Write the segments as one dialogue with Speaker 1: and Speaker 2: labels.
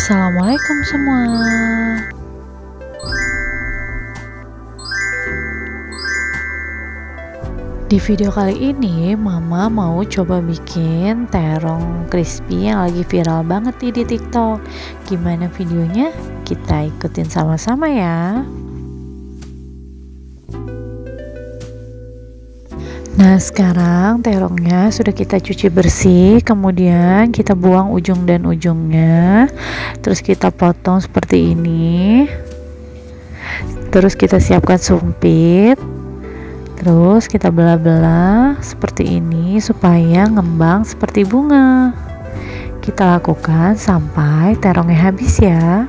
Speaker 1: Assalamualaikum semua. Di video kali ini Mama mau coba bikin terong crispy yang lagi viral banget di TikTok. Gimana videonya? Kita ikutin sama-sama ya. Nah, sekarang terongnya sudah kita cuci bersih, kemudian kita buang ujung dan ujungnya, terus kita potong seperti ini, terus kita siapkan sumpit, terus kita belah-belah seperti ini supaya ngembang seperti bunga. Kita lakukan sampai terongnya habis ya.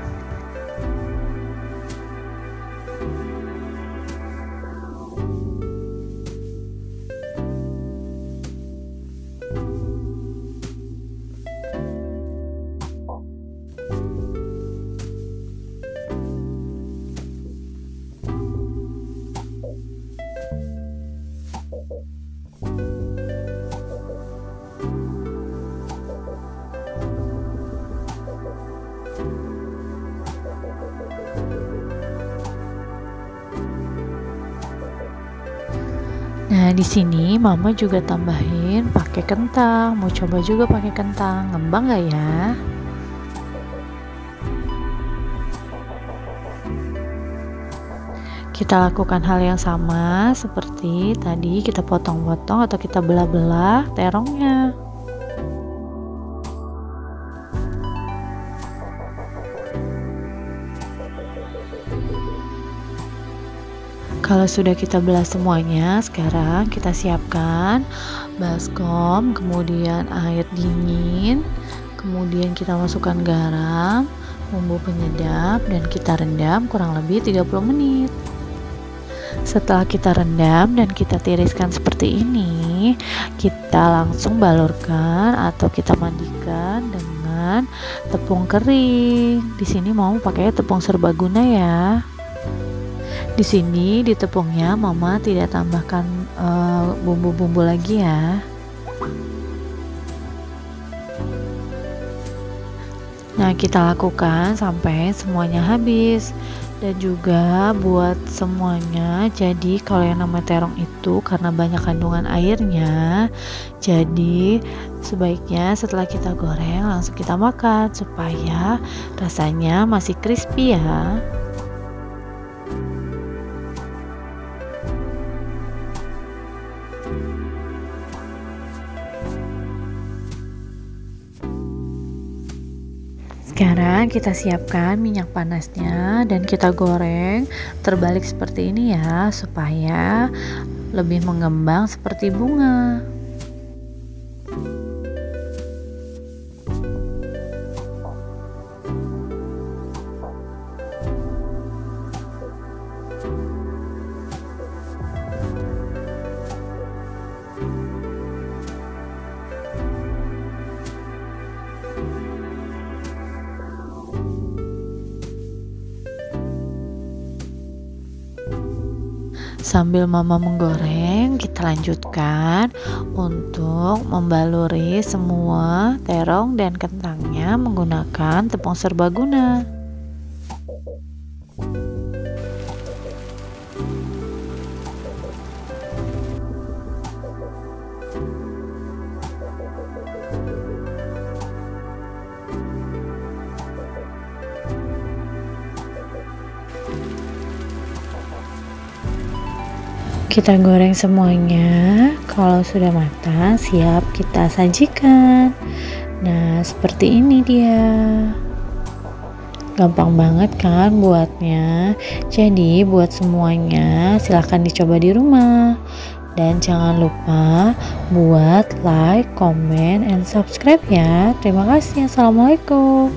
Speaker 1: Nah, di sini Mama juga tambahin pakai kentang. Mau coba juga pakai kentang. Ngembang gak ya? Kita lakukan hal yang sama seperti tadi, kita potong-potong atau kita belah-belah terongnya. Kalau sudah kita belah semuanya, sekarang kita siapkan baskom, kemudian air dingin, kemudian kita masukkan garam, bumbu penyedap, dan kita rendam kurang lebih 30 menit. Setelah kita rendam dan kita tiriskan seperti ini, kita langsung balurkan atau kita mandikan dengan tepung kering. Di sini mau pakai tepung serbaguna ya. Di sini di tepungnya Mama tidak tambahkan bumbu-bumbu lagi ya. Nah, kita lakukan sampai semuanya habis. Dan juga buat semuanya, jadi kalau yang nama terong itu karena banyak kandungan airnya, jadi sebaiknya setelah kita goreng langsung kita makan supaya rasanya masih crispy ya. Sekarang kita siapkan minyak panasnya dan kita goreng terbalik seperti ini ya, supaya lebih mengembang seperti bunga. Sambil Mama menggoreng, kita lanjutkan untuk membaluri semua terong dan kentangnya menggunakan tepung serbaguna. Kita goreng semuanya. Kalau sudah matang, siap kita sajikan. Nah, seperti ini dia. Gampang banget kan buatnya. Jadi buat semuanya silahkan dicoba di rumah. Dan jangan lupa buat like, comment, and subscribe ya. Terima kasih. Assalamualaikum.